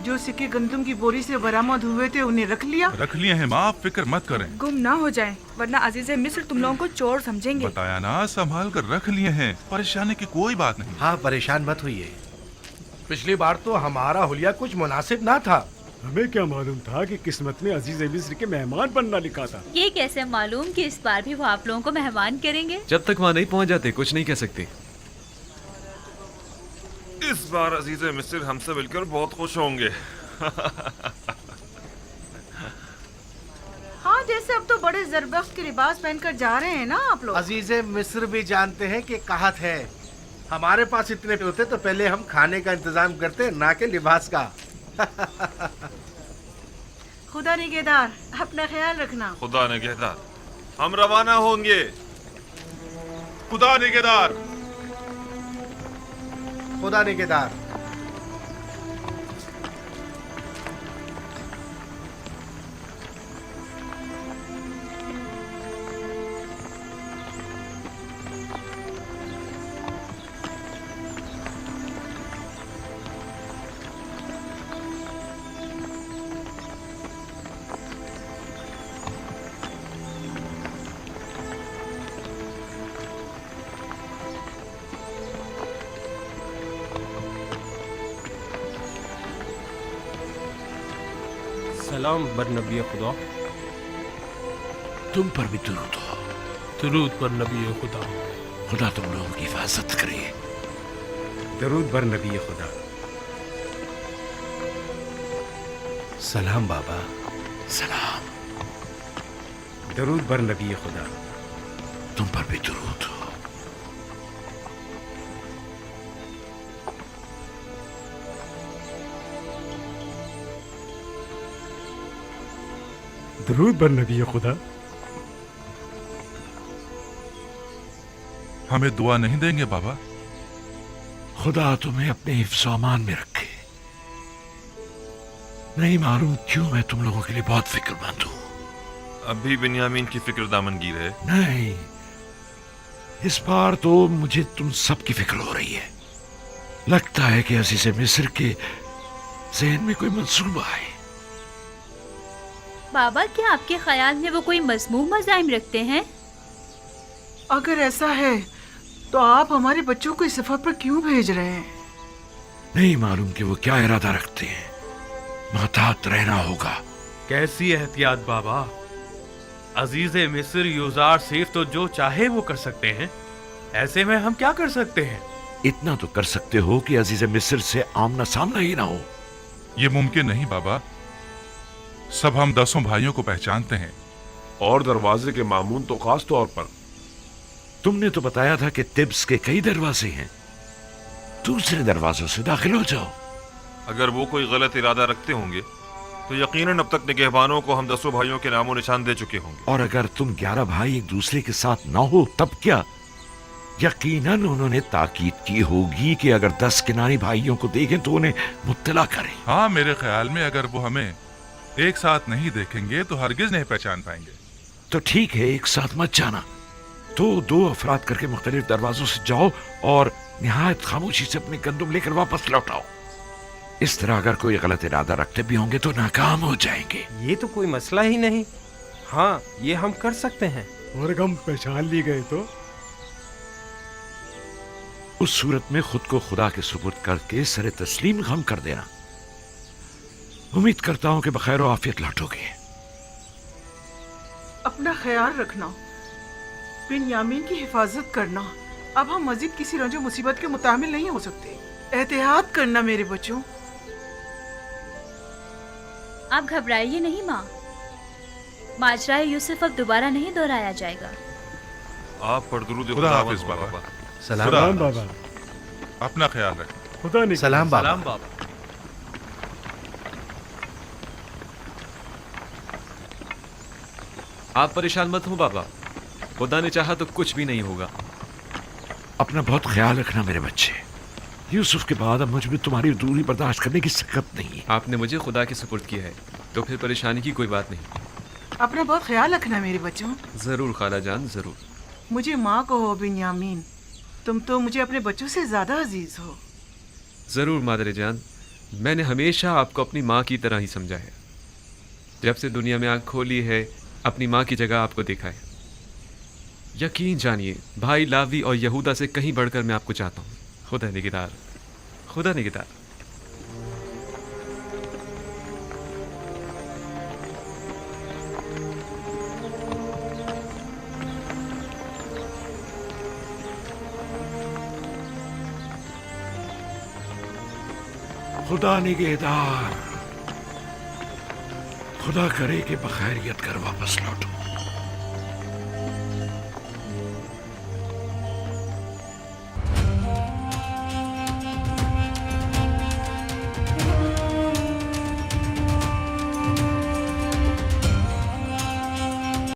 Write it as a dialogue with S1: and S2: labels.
S1: जो सिक्के गंदम की बोरी से बरामद हुए थे उन्हें रख लिया?
S2: रख लिए हैं माँ, आप फिक्र मत करें।
S3: गुम ना हो जाएं, वरना अजीज मिस्र तुम लोगों को चोर समझेंगे।
S2: बताया ना, संभाल कर रख लिए हैं, परेशानी की कोई बात नहीं।
S4: हाँ, परेशान मत होइए। पिछली बार तो हमारा हुलिया कुछ मुनासिब ना था।
S5: हमें क्या मालूम था कि किस्मत में अजीज मिस्र के मेहमान बनना लिखा था।
S6: ये कैसे मालूम कि इस बार भी वो आप लोगों को मेहमान करेंगे?
S7: जब तक वहाँ नहीं पहुँच जाते कुछ नहीं कह सकते।
S8: इस बार अजीज मिस्र हमसे मिलकर बहुत खुश होंगे।
S1: हाँ, जैसे अब तो बड़े जरबख्त के लिबास पहनकर जा रहे हैं ना आप लोग।
S4: अजीज मिस्र भी जानते हैं कि कहत है, हमारे पास इतने होते तो पहले हम खाने का इंतजाम करते, ना के लिबास का।
S1: खुदा निगहदार, अपना ख्याल रखना।
S8: खुदा निगहदार, हम रवाना होंगे।
S2: खुदा निगहदार।
S4: खुदा निगहदार।
S9: सलाम बर नबी खुदा।
S10: तुम पर भी दुरूद हो।
S9: दरूद पर नबी खुदा।
S10: खुदा तुम लोगों की हिफाजत करे।
S5: दरूद बर नबी खुदा।
S4: सलाम बाबा।
S10: सलाम।
S5: दरूद बर नबी खुदा।
S10: तुम पर भी दुरूद हो।
S5: दरूद बर नबी खुदा।
S2: हमें दुआ नहीं देंगे बाबा?
S10: खुदा तुम्हें अपने हिफ्ज़ व अमान में रखे। नहीं मालूम क्यों मैं तुम लोगों के लिए बहुत फिक्रमंद हूँ।
S8: अभी बिन्यामीन की फिक्र दामनगीर है।
S10: नहीं, इस बार तो मुझे तुम सब की फिक्र हो रही है। लगता है कि अजीज़ मिस्र के ज़हन में कोई मंसूबा है।
S6: बाबा, क्या आपके ख्याल में वो कोई मज़मूम मज़ाहिम रखते हैं?
S1: अगर ऐसा है तो आप हमारे बच्चों को इस सफर पर क्यों भेज रहे हैं?
S10: नहीं मालूम कि वो क्या इरादा रखते हैं। मुहतात रहना होगा।
S9: कैसी एहतियात बाबा? अजीज मिस्र यूजार सिर्फ तो जो चाहे वो कर सकते हैं। ऐसे में हम क्या कर सकते हैं?
S10: इतना तो कर सकते हो कि अजीज मिस्र से आमना सामना ही ना हो।
S2: ये मुमकिन नहीं बाबा। सब हम 10 भाइयों को पहचानते हैं।
S8: और दरवाजे के मामून तो खास तौर पर।
S10: तुमने तो बताया था कि तिब्स के कई दरवाजे हैं। दूसरे दरवाजों से दाखिल हो जाओ।
S8: अगर वो कोई गलत इरादा रखते होंगे तो यकीनन अब तक निगहबानों को हम 10 भाइयों के नामो निशान दे चुके होंगे।
S10: और अगर तुम 11 भाई एक दूसरे के साथ ना हो तब क्या? यकीनन उन्होंने ताकीद की होगी कि अगर 10 किनारी भाइयों को देखें तो उन्हें मुत्तला करें।
S2: हाँ, मेरे ख्याल में अगर वो हमें एक साथ नहीं देखेंगे तो हरगिज नहीं पहचान पाएंगे।
S10: तो ठीक है, एक साथ मत जाना। तो 2 अफराद करके मुख्तलिफ दरवाजों से जाओ और निहायत खामोशी से अपने गंदुम लेकर वापस लौटाओ। इस तरह अगर कोई गलत इरादा रखते भी होंगे तो नाकाम हो जाएंगे।
S9: ये तो कोई मसला ही नहीं। हाँ, ये हम कर सकते हैं।
S5: और हम पहचान ली गए तो
S10: उस सूरत में खुद को खुदा के सुपुर्द करके सरे तस्लीम गम कर देना। उम्मीद करता हूं कि बखैर और आफियत लौटोगे।
S1: अपना ख्याल रखना, बिन्यामीन की हिफाजत करना। अब हम मजीद किसी रंजो मुसीबत के मुतामिल नहीं हो सकते। एहतियात करना मेरे बच्चों।
S6: आप घबराइए नहीं माँ। माजरा यूसुफ अब दोबारा नहीं दोहराया जाएगा।
S8: आप पर दुरूद
S2: खुदा हाफिज बाबा।
S5: सलाम बाबा।
S2: अपना ख्याल रखें।
S5: खुदा ने
S4: सलाम बाबा।
S9: सलाम बाबा।
S7: आप परेशान मत हो बाबा, खुदा ने चाहा तो कुछ भी नहीं होगा।
S10: अपना बहुत ख्याल रखना मेरे बच्चे। यूसुफ के बाद अब मुझ में तुम्हारी दूरी बर्दाश्त करने की सकत नहीं है।
S7: आपने मुझे खुदा के सुपुर्द किया है तो फिर परेशानी की कोई बात नहीं।
S1: अपना बहुत ख्याल रखना मेरे बच्चों।
S7: जरूर खाला जान, जरूर।
S1: मुझे माँ कहो बिन्यामीन, तुम तो मुझे अपने बच्चों से ज्यादा अजीज हो।
S7: जरूर मादरे जान, میں نے ہمیشہ آپ کو اپنی ماں کی طرح ہی سمجھا ہے. جب سے دنیا میں آنکھ کھولی ہے اپنی ماں کی جگہ آپ کو دیکھا ہے. یقین جانیے بھائی لاوی اور یہودا سے کہیں بڑھ کر میں آپ کو چاہتا ہوں. خدا نگہدار. خدا نگہدار.
S10: خدا نگہدار. خدا کرے کہ بخیریت کر واپس لوٹوں.